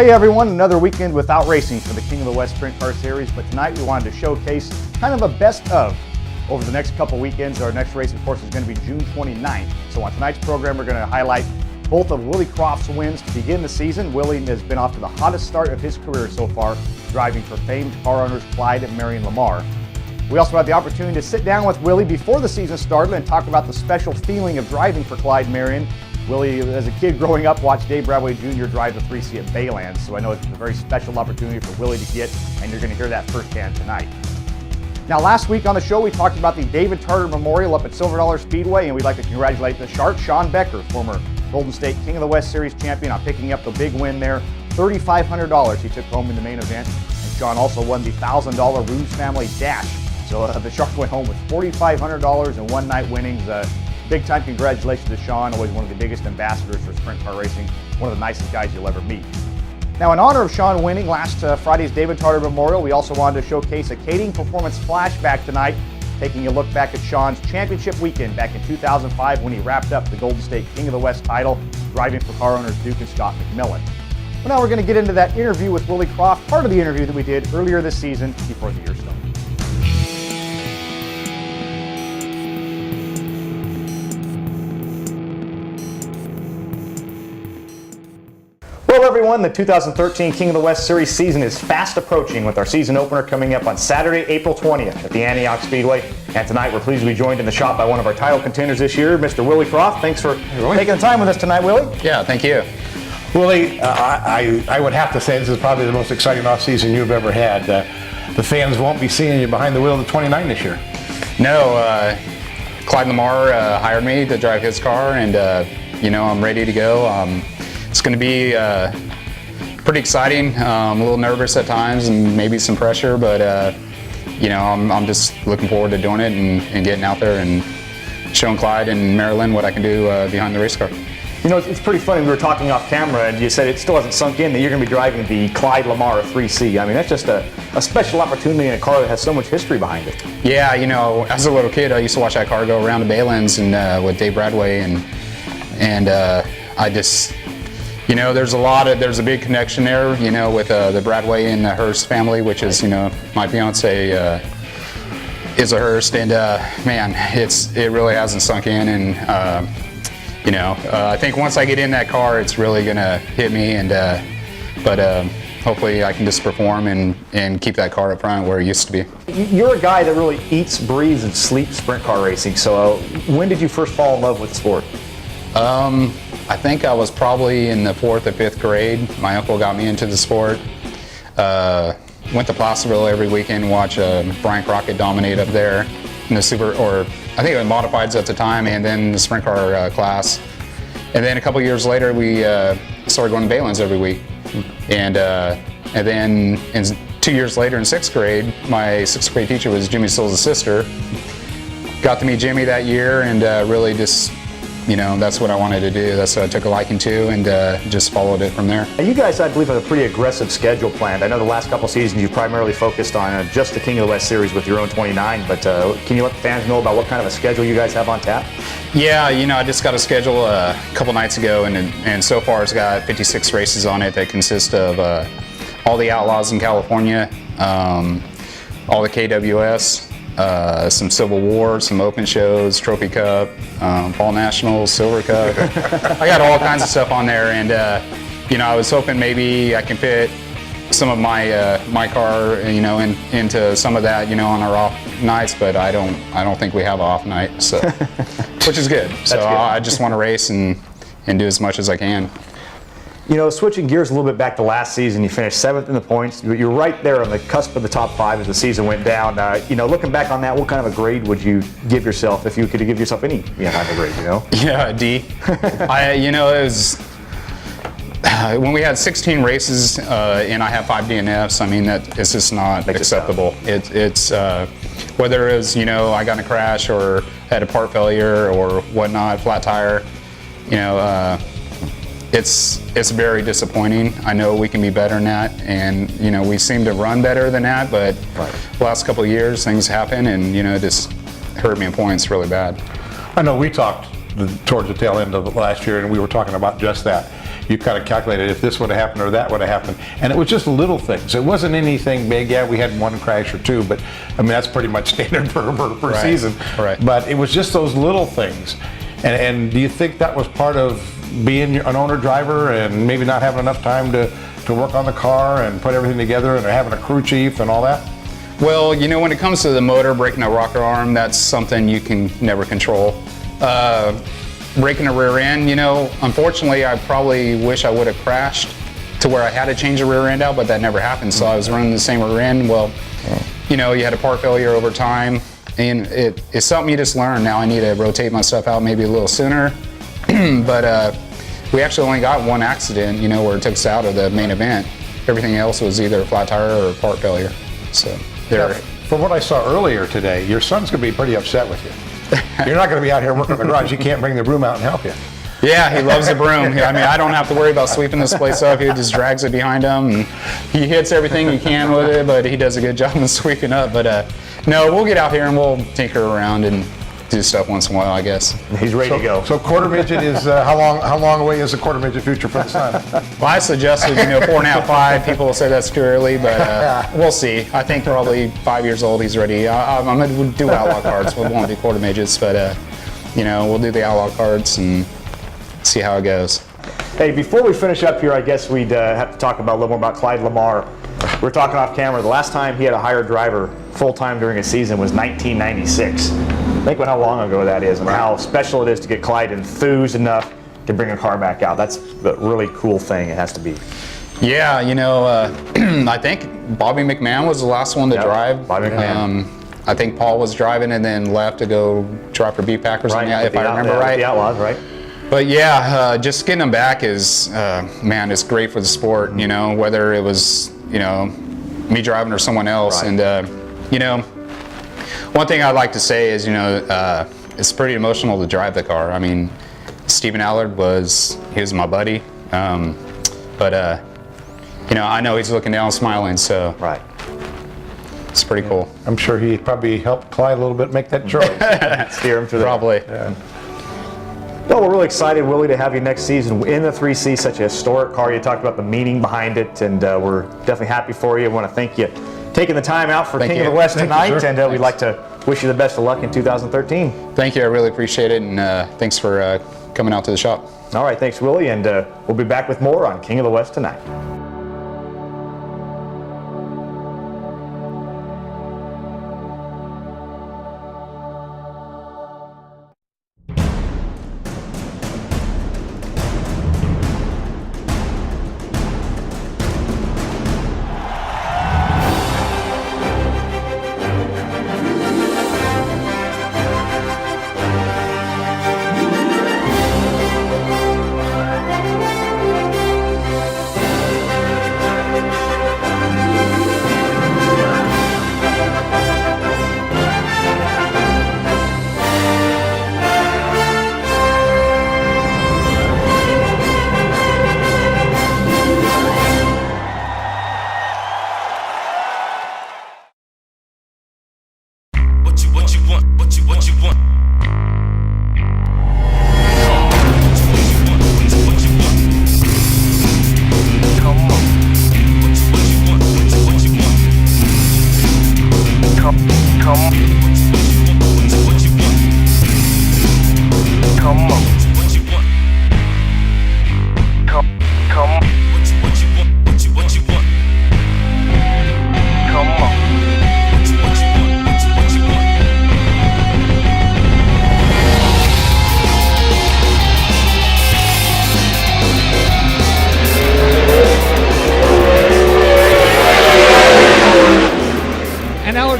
Hey everyone, another weekend without racing for the King of the West Sprint Car Series, but tonight we wanted to showcase kind of a best of over the next couple weekends. Our next race, of course, is going to be June 29th. So on tonight's program, we're going to highlight both of Willie Croft's wins to begin the season. Willie has been off to the hottest start of his career so far, driving for famed car owners Clyde and Marion Lamar. We also had the opportunity to sit down with Willie before the season started and talk about the special feeling of driving for Clyde Marion. Willie, as a kid growing up, watched Dave Bradway Jr. drive the 3C at Baylands, so I know it's a very special opportunity for Willie to get, and you're going to hear that firsthand tonight. Now, last week on the show, we talked about the David Tartar Memorial up at Silver Dollar Speedway, and we'd like to congratulate the Shark, Sean Becker, former Golden State King of the West Series champion, on picking up the big win there. $3,500 he took home in the main event, and Sean also won the $1,000 Ruse Family Dash. So the Shark went home with $4,500 in one-night winnings. Big time congratulations to Sean, always one of the biggest ambassadors for sprint car racing, one of the nicest guys you'll ever meet. Now, in honor of Sean winning last Friday's David Tartar Memorial, we also wanted to showcase a Kading Performance flashback tonight, taking a look back at Sean's championship weekend back in 2005 when he wrapped up the Golden State King of the West title, driving for car owners Duke and Scott McMillan. Well, now we're going to get into that interview with Willie Croft, part of the interview that we did earlier this season before the year started. Well, everyone, the 2013 King of the West Series season is fast approaching, with our season opener coming up on Saturday, April 20th at the Antioch Speedway. And tonight we're pleased to be joined in the shop by one of our title contenders this year, Mr. Willie Croft. Thanks for taking the time with us tonight, Willie. Yeah, thank you. Willie, I would have to say this is probably the most exciting off-season you've ever had. The fans won't be seeing you behind the wheel of the 29 this year. No, Clyde Lamar hired me to drive his car, and I'm ready to go. It's going to be pretty exciting. I'm a little nervous at times and maybe some pressure, but I'm just looking forward to doing it and getting out there and showing Clyde and Marilyn what I can do behind the race car. You know, it's pretty funny. We were talking off camera, and you said it still hasn't sunk in that you're going to be driving the Clyde Lamar 3C. I mean, that's just a special opportunity in a car that has so much history behind it. Yeah, as a little kid, I used to watch that car go around the Baylands and with Dave Bradway, and I just. There's a big connection there, with the Bradway and the Hurst family, which is, my fiance is a Hurst, and man, it really hasn't sunk in, and I think once I get in that car, it's really gonna hit me, and but hopefully I can just perform and keep that car up front where it used to be. You're a guy that really eats, breathes, and sleeps sprint car racing. So when did you first fall in love with the sport? I think I was probably in the 4th or 5th grade. My uncle got me into the sport. Went to Placerville every weekend, watch Brian Crockett dominate up there in the I think it was modifieds at the time, and then the sprint car class. And then a couple years later, we started going to Baylands every week. And then 2 years later in 6th grade, my 6th grade teacher was Jimmy Sills' sister. Got to meet Jimmy that year, and really just that's what I wanted to do. That's what I took a liking to, and just followed it from there. Now, you guys, I believe, have a pretty aggressive schedule planned. I know the last couple seasons you primarily focused on just the King of the West Series with your own 29, but can you let the fans know about what kind of a schedule you guys have on tap? Yeah, I just got a schedule a couple nights ago, and so far it's got 56 races on it that consist of all the Outlaws in California, all the KWS, some Civil War, some open shows, Trophy Cup, Fall Nationals, Silver Cup. I got all kinds of stuff on there, and I was hoping maybe I can fit some of my car, into some of that, on our off nights. But I don't think we have an off night, so which is good. So I just want to race and do as much as I can. Switching gears a little bit back to last season, you finished 7th in the points. You're right there on the cusp of the top 5 as the season went down. Looking back on that, what kind of a grade would you give yourself if you could give yourself any kind of a grade, Yeah, D. It was when we had 16 races and I have 5 DNFs. I mean, that it's just not acceptable. It's whether it was I got in a crash or had a part failure or whatnot, flat tire. It's very disappointing. I know we can be better than that, and we seem to run better than that, but the last couple of years things happen, and it just hurt me in points really bad. I know we talked towards the tail end of last year, and we were talking about just that. you kind of calculated if this would have happened or that would have happened. And it was just little things. It wasn't anything big. Yeah, we had one crash or two, but I mean, that's pretty much standard per season. Right. But it was just those little things. And do you think that was part of being an owner-driver and maybe not having enough time to work on the car and put everything together and having a crew chief and all that? Well, you know, when it comes to the motor, breaking a rocker arm, that's something you can never control. Breaking a rear end, you know, unfortunately, I probably wish I would have crashed to where I had to change the rear end out, but that never happened. So I was running the same rear end. Well, you know, you had a part failure over time, and it's something you just learn. Now I need to rotate my stuff out maybe a little sooner. But we actually only got one accident, you know, where it took us out of the main event. Everything else was either a flat tire or a part failure. So there. From what I saw earlier today, your son's going to be pretty upset with you. You're not going to be out here working in the garage. You can't bring the broom out and help you. Yeah, he loves the broom. I mean, I don't have to worry about sweeping this place up. He just drags it behind him, and he hits everything he can with it, but he does a good job of sweeping up. But no, we'll get out here and we'll tinker around and do stuff once in a while, I guess. He's ready to go. So quarter midget is, how long away is the quarter midget future for the son? Well, I suggested, you know, 4.5, 5. People will say that's too early, but we'll see. I think probably 5 years old, he's ready. I'm going to do outlaw cards. We won't do quarter midgets, but, you know, we'll do the outlaw cards and see how it goes. Hey, before we finish up here, I guess we'd have to talk about a little more about Clyde Lamar. We're talking off camera. The last time he had a hired driver full-time during a season was 1996. Think about how long ago that is and how special it is to get Clyde enthused enough to bring a car back out. That's a really cool thing. It has to be. Yeah, you know, I think Bobby McMahon was the last one to drive. Bobby McMahon. I think Paul was driving and then left to go drive for B-Pack or something, if I remember right. The Outlaws, right? But yeah, just getting them back is, man, it's great for the sport, you know, whether it was, you know, me driving or someone else. Right. And, you know, one thing I'd like to say is, you know, it's pretty emotional to drive the car. I mean, Stephen Allard he was my buddy. But, you know, I know he's looking down smiling, so. Right. It's pretty cool. I'm sure he probably helped Clyde a little bit make that choice. Steer him through Probably. Yeah. No, we're really excited, Willie, to have you next season in the 3C, such a historic car. You talked about the meaning behind it, and we're definitely happy for you. I want to thank you taking the time out for King of the West tonight, and we'd like to wish you the best of luck in 2013. Thank you, I really appreciate it, and thanks for coming out to the shop. All right, thanks, Willie, and we'll be back with more on King of the West tonight.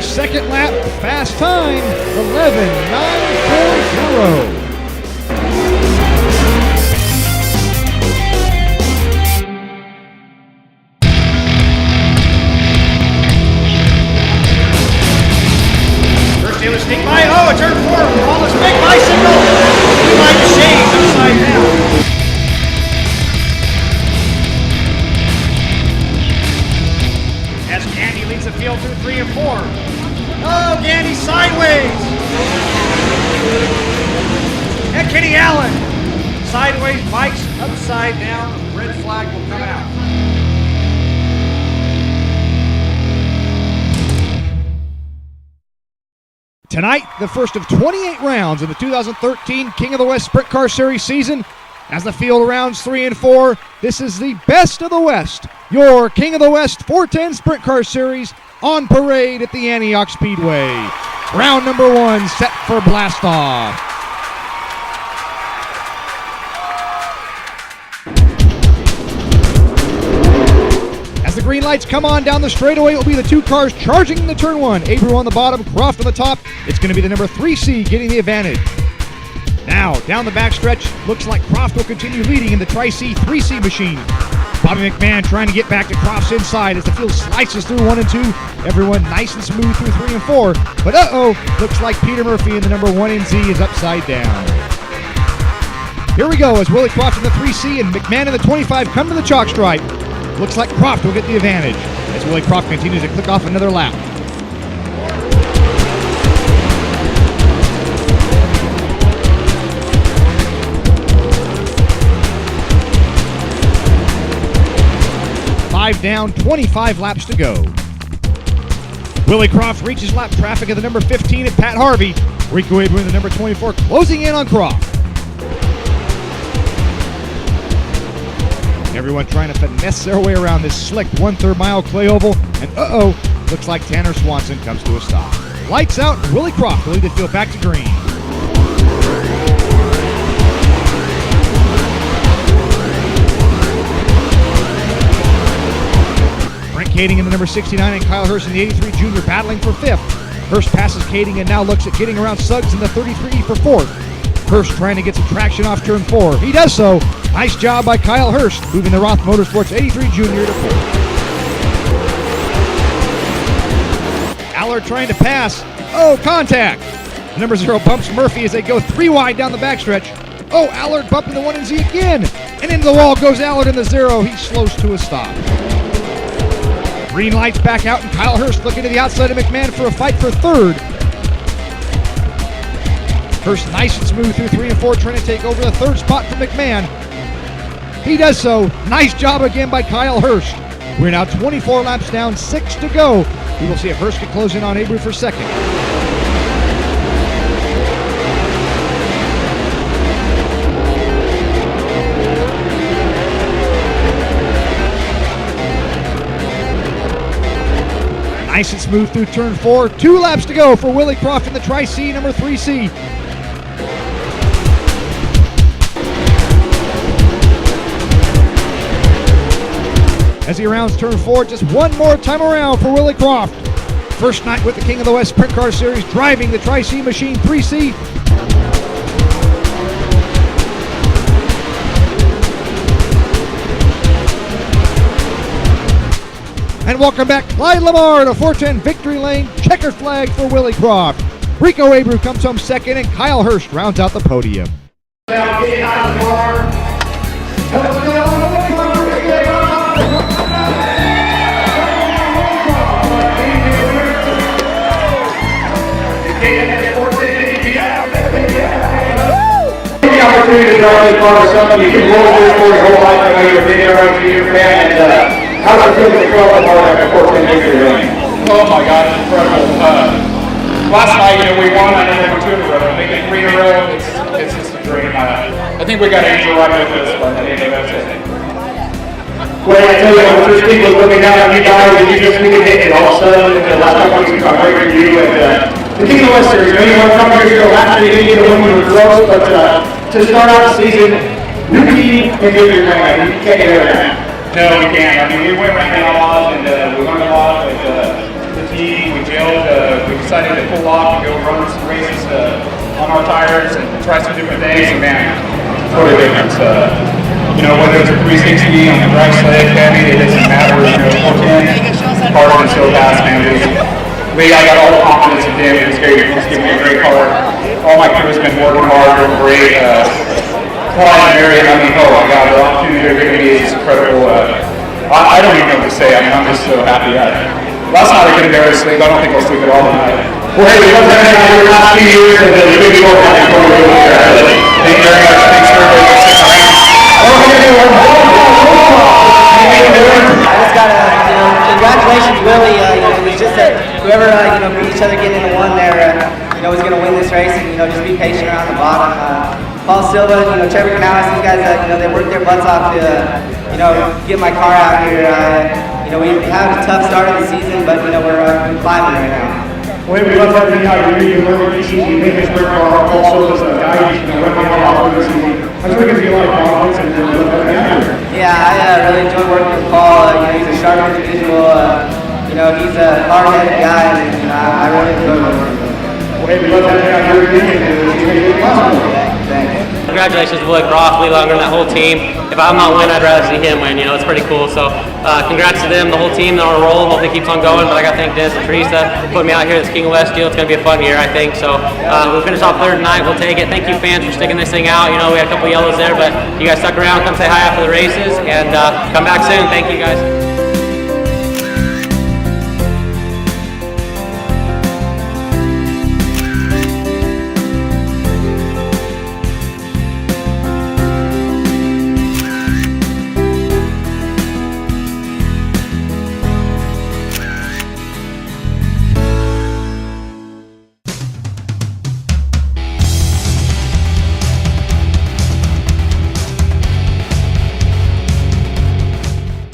Second lap, fast time, 11.940. First dealer sneak by. Oh, turn 4 on the big bicycle. We like shades upside down. As Candy leads the field through 3 and 4. Oh, Gandy sideways. And Kenny Allen Sideways, bikes upside down, red flag will come out. Tonight, the first of 28 rounds in the 2013 King of the West Sprint Car Series season. As the field rounds 3 and 4, this is the best of the West, your King of the West 410 Sprint Car Series on parade at the Antioch Speedway. Round number 1 set for blast off. As the green lights come on down the straightaway, it will be the 2 cars charging into turn 1. Abreu on the bottom, Croft on the top. It's going to be the number 3C getting the advantage. Now, down the backstretch, looks like Croft will continue leading in the Tri-C 3C machine. Bobby McMahon trying to get back to Croft's inside as the field slices through 1 and 2. Everyone nice and smooth through 3 and 4. But looks like Peter Murphy in the number 1NZ is upside down. Here we go as Willie Croft in the 3C and McMahon in the 25 come to the chalk stripe. Looks like Croft will get the advantage as Willie Croft continues to click off another lap. Down, 25 laps to go. Willie Croft reaches lap traffic at the number 15 at Pat Harvey. Rico Abreu in the number 24 closing in on Croft. Everyone trying to finesse their way around this slick 1/3 mile clay oval. And looks like Tanner Swanson comes to a stop. Lights out, Willie Croft will lead the field back to green. Kading in the number 69 and Kyle Hurst in the 83 junior battling for 5th. Hurst passes Kading and now looks at getting around Suggs in the 33 for 4th. Hurst trying to get some traction off turn 4. He does so. Nice job by Kyle Hurst, moving the Roth Motorsports 83 junior to 4th. Allard trying to pass. Contact. Number 0 bumps Murphy as they go 3 wide down the backstretch. Allard bumping the 1NZ again. And into the wall goes Allard in the 0. He slows to a stop. Green lights back out, and Kyle Hurst looking to the outside of McMahon for a fight for 3rd. Hurst nice and smooth through 3 and 4, trying to take over the 3rd spot from McMahon. He does so. Nice job again by Kyle Hurst. We're now 24 laps down, 6 to go. We will see if Hurst can close in on Abreu for 2nd. Nice and smooth through turn 4. 2 laps to go for Willie Croft in the Tri-C number 3C. As he rounds turn 4, just 1 more time around for Willie Croft. First night with the King of the West Sprint Car Series, driving the Tri-C machine 3C. And welcome back, Clyde Lamar to 410 Victory Lane. Checkered flag for Willie Croft. Rico Abreu comes home 2nd, and Kyle Hurst rounds out the podium. Now getting out of the car. The opportunity to drive this car with somebody you can roll this for your whole life. I know you're a video you're a fan, and how does it feel to throw the car after 14 victory lane? Oh my God, it's incredible. Last night, we won. I know they were 2 in a row. Making 3 in a row, it's just a dream. I think we got to enjoy right with this one. That's it. Well, I tell you, when first people looking down on you guys, and you just make a hit, and all of a sudden, the last couple weeks, we've got great review, and the King of the West Series, anyone come here still after you didn't get the one you were close, but to start out the season, new team and good your man. You can't get rid of that. No, we can't. I mean, we went right now a lot, and we learned a lot with the team. We gelled. We decided to pull off and go run some races on our tires and try some different things. And man, totally different. Whether it's a 360 on the dry sled, heavy, it doesn't matter. 410, hard and so fast, man. Lee, I got all the confidence in him. He's giving me a great car. All my crew's been working hard, doing great. Clyde and Marion, I mean, oh my God, the opportunity they're giving me is incredible. I don't even know what to say. I mean, I'm just so happy. Last night I couldn't barely sleep. I don't think I'll sleep at all tonight. Well, hey, we love having you here the last few years, and the big show coming forward. Thank you very much. Thanks for sticking around. I just got to, congratulations, Willie. It was just that whoever, beat each other getting into one there, was going to win this race, and, just be patient around the bottom. Paul Silva, Trevor Canales, these guys, they worked their butts off to, get my car out here. We had a tough start of the season, but, we're climbing right now. Well, we love having you out here. You learn the easy, you make this work for our also as a guy, running all over this season. I'm sure it gives you a lot of confidence and love having you out here. Yeah, I really enjoy working with Paul. He's a sharp individual. He's a hard-headed guy, and I really enjoy working with him. Well, hey, we love having you out here again, and it's going to be possible. Thanks. Congratulations to Willie Croft, Lee Longer, and that whole team. If I'm not winning, I'd rather see him win. It's pretty cool. So congrats to them, the whole team. They're on a roll. Hope it keeps on going. But I got to thank Dennis and Teresa for putting me out here at this King of West deal. It's going to be a fun year, I think. So we'll finish off third tonight. We'll take it. Thank you, fans, for sticking this thing out. We had a couple yellows there, but you guys stuck around. Come say hi after the races, and come back soon. Thank you, guys.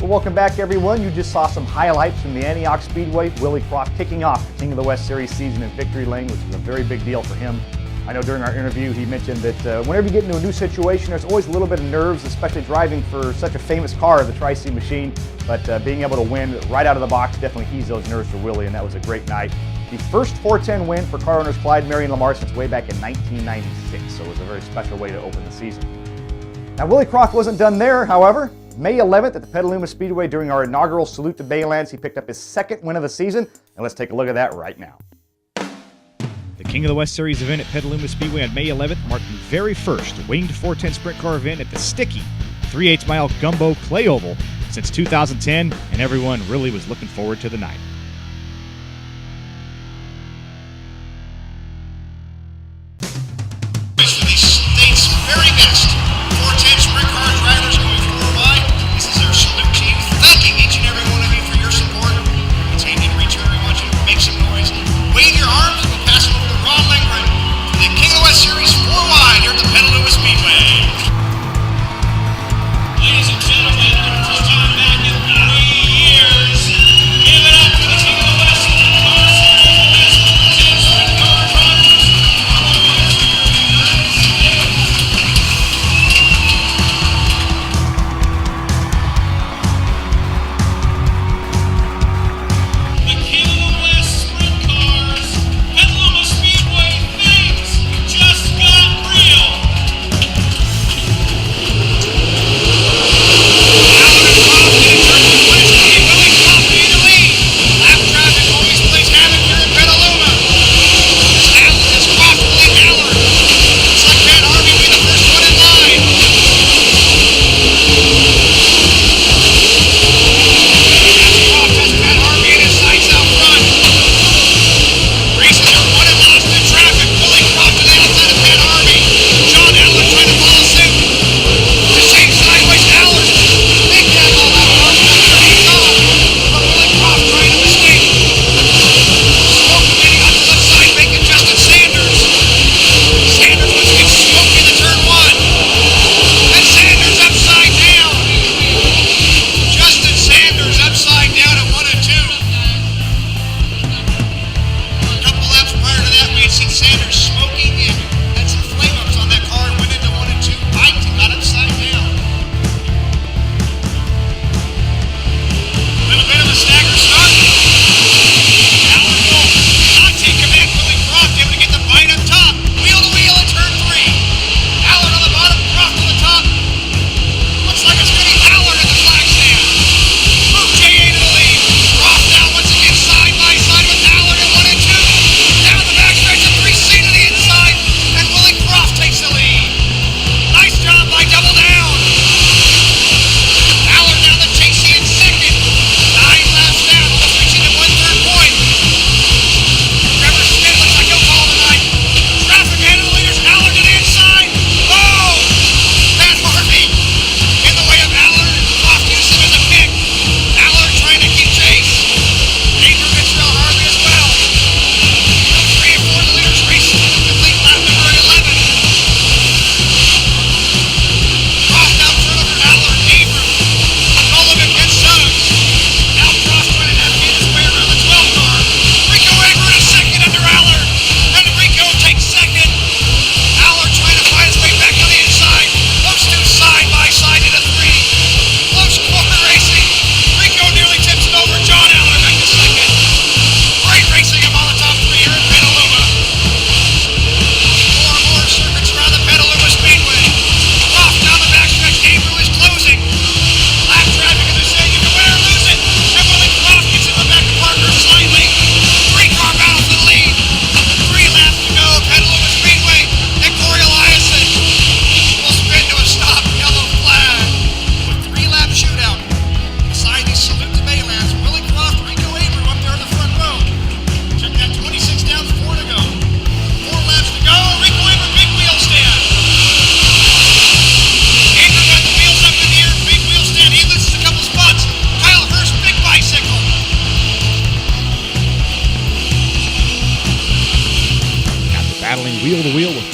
Welcome back, everyone. You just saw some highlights from the Antioch Speedway. Willie Croft kicking off the King of the West Series season in victory lane, which is a very big deal for him. I know during our interview he mentioned that whenever you get into a new situation, there's always a little bit of nerves, especially driving for such a famous car, the Tri-C machine. But being able to win right out of the box definitely eased those nerves for Willie, and that was a great night. The first 410 win for car owners Clyde, Marion, Lamar since way back in 1996, so it was a very special way to open the season. Now, Willie Croft wasn't done there, however. May 11th at the Petaluma Speedway during our inaugural Salute to Baylands, he picked up his second win of the season, and let's take a look at that right now. The King of the West Series event at Petaluma Speedway on May 11th marked the very first winged 410 sprint car event at the sticky 3/8 mile Gumbo Clay Oval since 2010, and everyone really was looking forward to the night. Ladies and gentlemen, for the first time back in 3 years, give it up to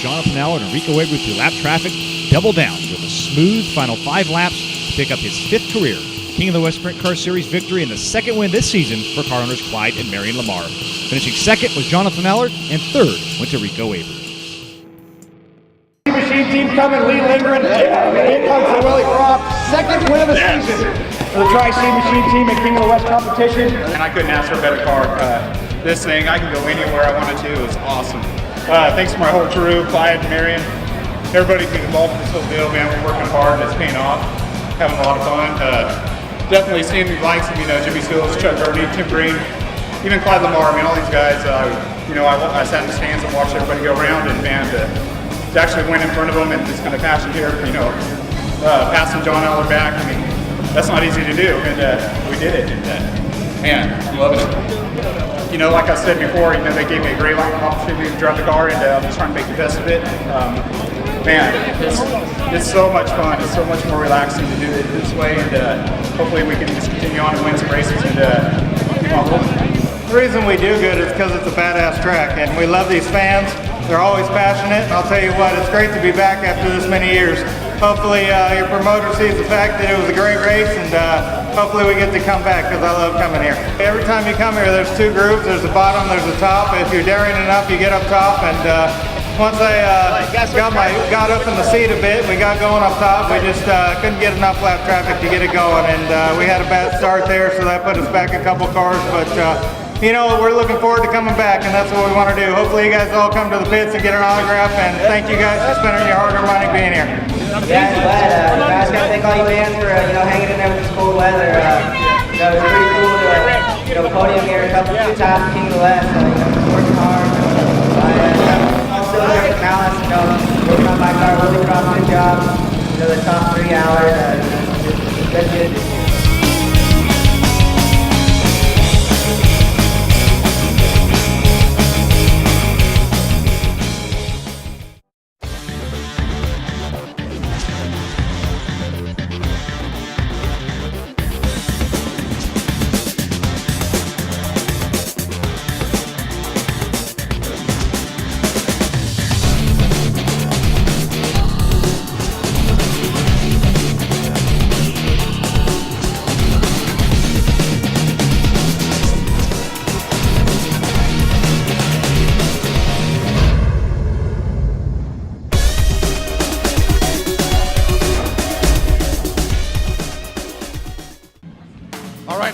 Jonathan Allard and Rico Weber through lap traffic double down with a smooth final 5 laps to pick up his 5th career King of the West Sprint Car Series victory and the 2nd win this season for car owners Clyde and Marion Lamar. Finishing 2nd was Jonathan Allard, and 3rd went to Rico Weber. Machine team coming, Lee Lindgren. Here comes the Willie Croft, 2nd win of the season for the Tri-C Machine team at King of the West competition. And I couldn't ask for a better car. This thing, I can go anywhere I wanted to. It's awesome. Thanks to my whole crew, Clyde, Marion, everybody who's involved in this whole deal, man. We're working hard and it's paying off. Having a lot of fun. Definitely seeing the likes of, Jimmy Stills, Chuck Ernie, Tim Green, even Clyde Lamar. All these guys, I sat in the stands and watched everybody go around, and man, to actually win in front of them and just kind of passion here, passing John Allard back, that's not easy to do, and we did it, and man, I'm loving it. Like I said before, they gave me a great opportunity to drive the car, and I'm just trying to make the best of it. Man, it's so much fun. It's so much more relaxing to do it this way, and hopefully we can just continue on and win some races and keep on moving. The reason we do good is because it's a badass track, and we love these fans. They're always passionate, and I'll tell you what, it's great to be back after this many years. Hopefully your promoter sees the fact that it was a great race, and hopefully we get to come back, because I love coming here. Every time you come here, there's 2 groups. There's the bottom, there's the top. If you're daring enough, you get up top, and once I got up in the seat a bit, we got going up top. We just couldn't get enough lap traffic to get it going, and we had a bad start there, so that put us back a couple cars, but we're looking forward to coming back, and that's what we want to do. Hopefully you guys all come to the pits and get an autograph, and thank you guys for spending your hard-earned money being here. Yeah, I'm glad. I just got to thank all you fans for hanging in there with this cold weather. It was pretty cool to podium here a few times at King of the West. Working hard. Also, Eric Malice, working on my car, Willie Croft, good job. The top 3 hours. That's good.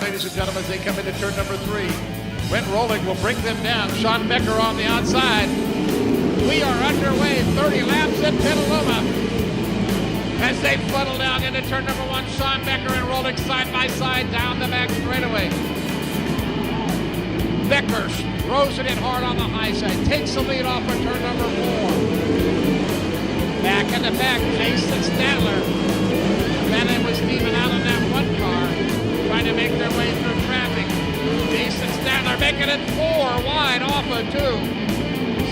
Ladies and gentlemen, as they come into turn number 3. Brent Rolling will bring them down. Sean Becker on the outside. We are underway, 30 laps at Petaluma. As they funnel down into turn number 1, Sean Becker and Rolling side by side down the back straightaway. Becker throws it in hard on the high side, takes the lead off for turn number 4. Back in the back, Jason Statler. Then it was Stephen Allen, that 1 car, trying to make their way through traffic. Jason Statler making it 4 wide off of 2.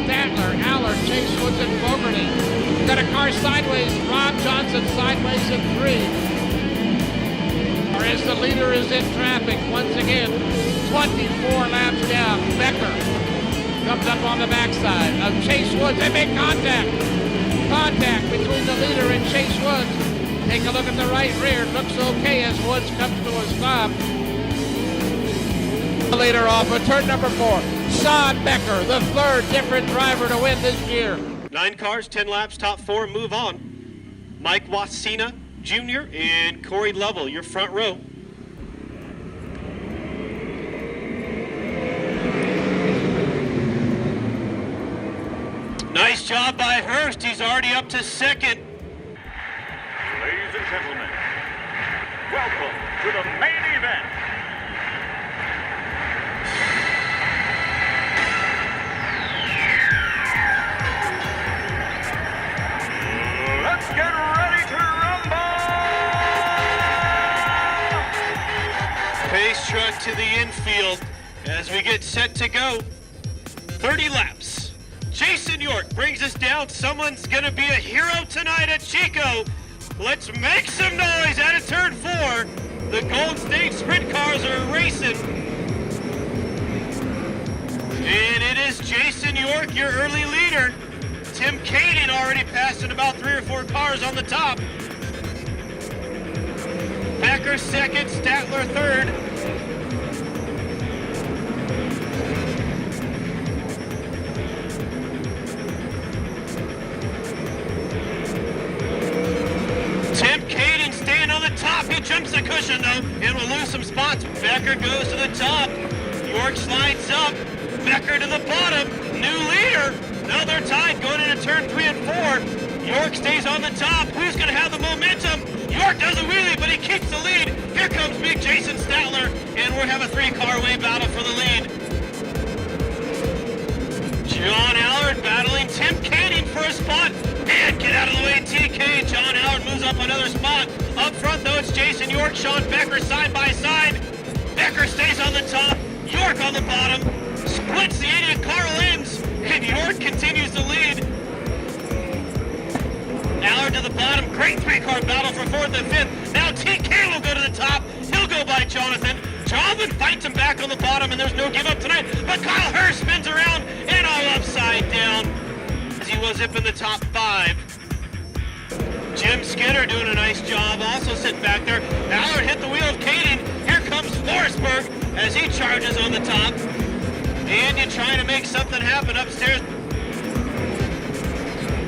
Statler, Allard, Chase Woods, and Fogarty. Got a car sideways, Rob Johnson sideways in 3. As the leader is in traffic once again, 24 laps down. Becker comes up on the backside of Chase Woods. They make contact. Contact between the leader and Chase Woods. Take a look at the right rear. Looks okay as Woods comes to a stop. The leader off of turn number 4. Sean Becker, the 3rd different driver to win this year. 9 cars, 10 laps, top 4, move on. Mike Wasina Jr. and Corey Lovell, your front row. Nice job by Hurst. He's already up to 2nd. Ladies and gentlemen, welcome to the main event. Let's get ready to rumble! Pace truck to the infield as we get set to go. 30 laps. Jason York brings us down. Someone's gonna be a hero tonight at Chico. Let's make some noise out of turn 4. The Golden State Sprint cars are racing. And it is Jason York, your early leader. Tim Kading already passing about 3 or 4 cars on the top. Becker second, Statler third. Tim Kading staying on the top. He jumps the cushion though and will lose some spots. Becker goes to the top. York slides up. Becker to the bottom. New leader. Now they're tied going into turn 3 and 4. York stays on the top. Who's going to have the momentum? York does a wheelie, but he keeps the lead. Here comes big Jason Statler, and we'll have a 3-car way battle for the lead. John Allard battling Tim Kading for a spot. And get out of the way, TK. John Allard moves up another spot. Up front, though, it's Jason York, Sean Becker side by side. Becker stays on the top. York on the bottom. Splits the 80 of Carl Ames, and York continues to lead. Allard to the bottom. Great 3-car battle for 4th and 5th. Now TK will go to the top. He'll go by Jonathan. Jonathan fights him back on the bottom, and there's no give up tonight. But Kyle Hurst spins around and all upside down as he was up in the top 5. Jim Skinner doing a nice job, also sitting back there. Allard hit the wheel of Kading. Here comes Forsberg as he charges on the top. And you're trying to make something happen upstairs.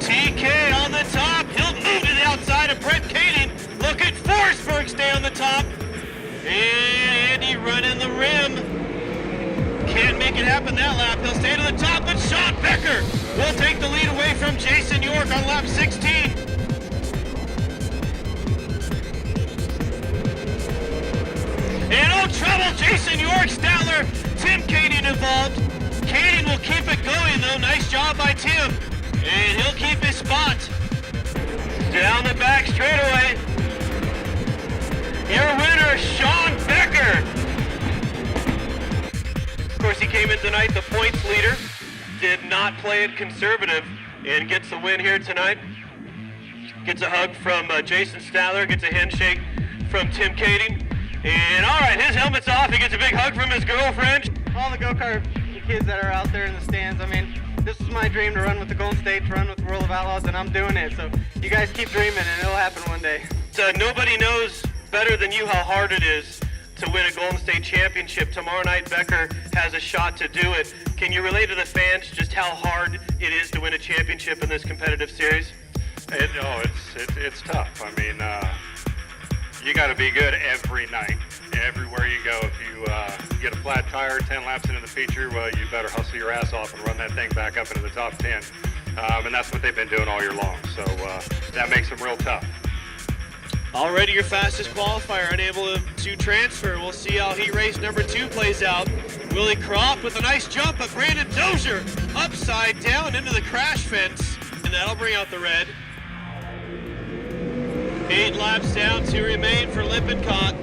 TK on the top. He'll move to the outside of Brett Kading. Look at Forsberg stay on the top. And Andy running the rim. Can't make it happen that lap. He'll stay to the top, but Sean Becker will take the lead away from Jason York on lap 16. And oh, trouble, Jason York, Statler, Tim Kading involved. Kading will keep it going though. Nice job by Tim. And he'll keep his spot. Down the back straightaway. Your winner, Sean Becker. Of course, he came in tonight the points leader. Did not play it conservative and gets the win here tonight. Gets a hug from Jason Statler, gets a handshake from Tim Kading. And all right, his helmet's off. He gets a big hug from his girlfriend. All the go-kart kids that are out there in the stands, I mean, this is my dream to run with the Golden State, to run with the World of Outlaws, and I'm doing it. So you guys keep dreaming, and it'll happen one day. So nobody knows better than you how hard it is to win a Golden State championship. Tomorrow night, Becker has a shot to do it. Can you relate to the fans just how hard it is to win a championship in this competitive series? It's tough. I mean, you got to be good every night, everywhere you go. If you get a flat tire 10 laps into the feature, well, you better hustle your ass off and run that thing back up into the top 10. And that's what they've been doing all year long. So that makes them real tough. Already your fastest qualifier, unable to transfer. We'll see how heat race number 2 plays out. Willie Croft with a nice jump, but Brandon Dozier upside down into the crash fence, and that'll bring out the red. 8 laps down to remain for Lippincott.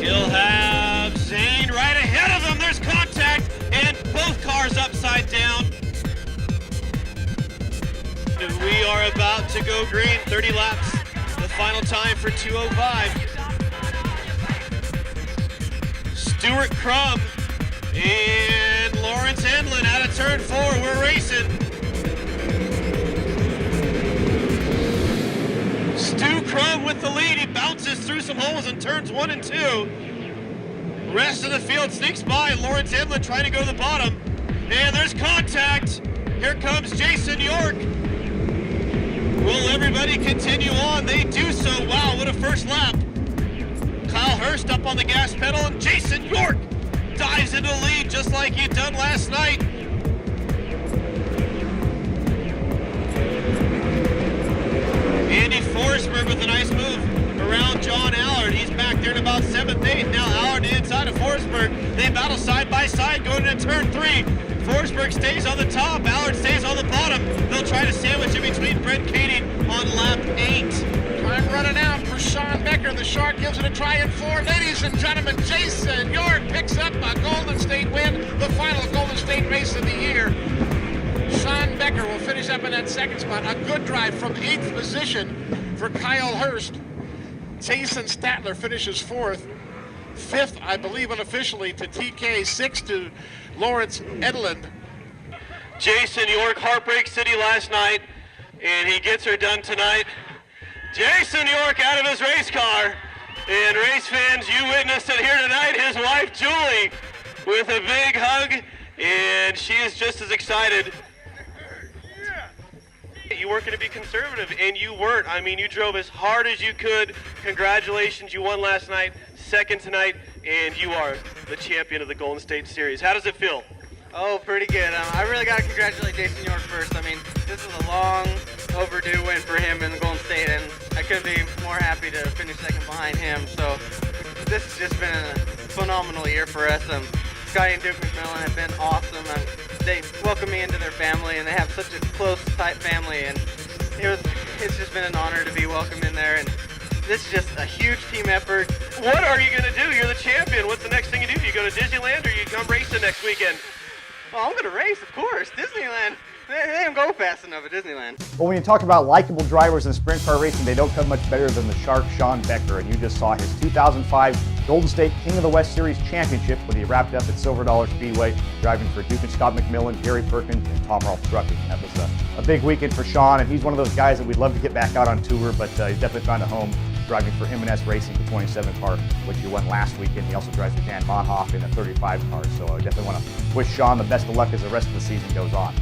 He'll have Zane right ahead of him. There's contact, and both cars upside down. We are about to go green. 30 laps, the final time for 2:05. Stuart Crum and Lawrence Endlin out of turn 4. We're racing. Stu Crum with the lead. He bounces through some holes in turns 1 and 2. Rest of the field sneaks by. Lawrence Endlin trying to go to the bottom. And there's contact. Here comes Jason York. Will everybody continue on? They do so. Wow, what a first lap. Kyle Hurst up on the gas pedal, and Jason York dives into the lead just like he'd done last night. Andy Forsberg with a nice move around John Allard. He's back there at about 7th, 8th. Now Allard inside of Forsberg. They battle side by side going into turn 3. Forsberg stays on the top, Allard stays on the bottom. They'll try to sandwich in between Brett Kading on lap 8. Time running out for Sean Becker. The Shark gives it a try in 4. Ladies and gentlemen, Jason York picks up a Golden State win, the final Golden State race of the year. Sean Becker will finish up in that second spot. A good drive from 8th position for Kyle Hurst. Jason Statler finishes 4th. 5th, I believe unofficially, to TK, 6th to Lawrence Edlund. Jason York, Heartbreak City last night, and he gets her done tonight. Jason York out of his race car, and race fans, you witnessed it here tonight, his wife Julie with a big hug, and she is just as excited. You weren't going to be conservative, and you weren't. I mean, you drove as hard as you could. Congratulations, you won last night, second tonight, and you are the champion of the Golden State Series. How does it feel? Oh, pretty good. I really got to congratulate Jason York first. I mean, this is a long overdue win for him in the Golden State, and I couldn't be more happy to finish second behind him. So this has just been a phenomenal year for us. Scotty and Duke McMillan have been awesome. They welcomed me into their family, and they have such a close, tight family, and it's just been an honor to be welcomed in there. And this is just a huge team effort. What are you going to do? You're the champion. What's the next thing you do? Do you go to Disneyland, or you come racing next weekend? Oh, I'm going to race, of course. Disneyland. They don't go fast enough at Disneyland. Well, when you talk about likable drivers in sprint car racing, they don't come much better than the Shark Sean Becker, and you just saw his 2005 Golden State King of the West Series Championship when he wrapped up at Silver Dollar Speedway, driving for Duke and Scott McMillan, Gary Perkins, and Tom Rolfe Trucking. That was a big weekend for Sean, and he's one of those guys that we'd love to get back out on tour, but he's definitely found a home driving for M&S Racing, the 27 car, which he won last weekend. He also drives for Dan Monhoff in a 35 car, so I definitely want to wish Sean the best of luck as the rest of the season goes on.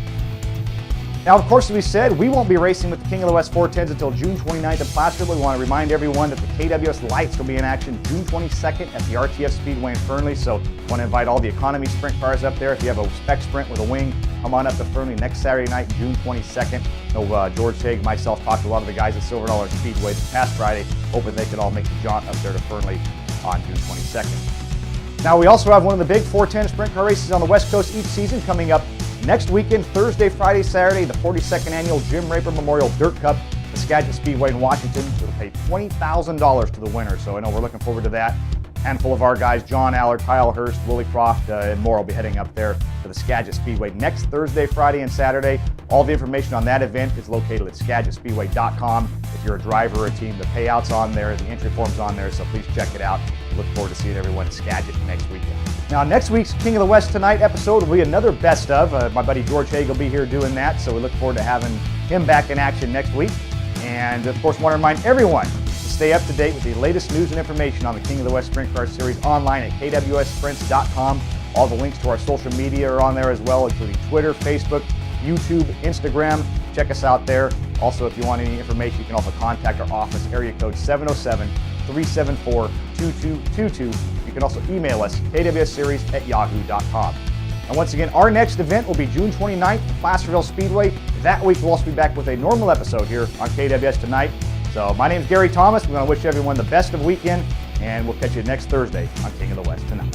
Now, of course, as we said, we won't be racing with the King of the West 410s until June 29th at Placerville. We want to remind everyone that the KWS Lights will be in action June 22nd at the RTF Speedway in Fernley. So I want to invite all the economy sprint cars up there. If you have a spec sprint with a wing, come on up to Fernley next Saturday night, June 22nd. George Haig, myself, talked to a lot of the guys at Silver Dollar Speedway this past Friday, hoping they could all make the jaunt up there to Fernley on June 22nd. Now, we also have one of the big 410 sprint car races on the West Coast each season coming up next weekend, Thursday, Friday, Saturday, the 42nd annual Jim Raper Memorial Dirt Cup, the Skagit Speedway in Washington. It'll pay $20,000 to the winner, so I know we're looking forward to that. A handful of our guys, John Allard, Kyle Hurst, Willie Croft, and more will be heading up there to the Skagit Speedway next Thursday, Friday, and Saturday. All the information on that event is located at SkagitSpeedway.com. If you're a driver or a team, the payouts on there, the entry form's on there, so please check it out. Look forward to seeing everyone at Skagit next weekend. Now, next week's King of the West Tonight episode will be another best of. My buddy George Haig will be here doing that, so we look forward to having him back in action next week. And, of course, want to remind everyone to stay up to date with the latest news and information on the King of the West Sprint Car Series online at kwssprints.com. All the links to our social media are on there as well, including Twitter, Facebook, YouTube, Instagram. Check us out there. Also, if you want any information, you can also contact our office, area code 707-374-2222. You can also email us, kwsseries@yahoo.com. And once again, our next event will be June 29th at Placerville Speedway. That week, we'll also be back with a normal episode here on KWS Tonight. So my name is Gary Thomas. We want to wish everyone the best of weekend, and we'll catch you next Thursday on King of the West Tonight.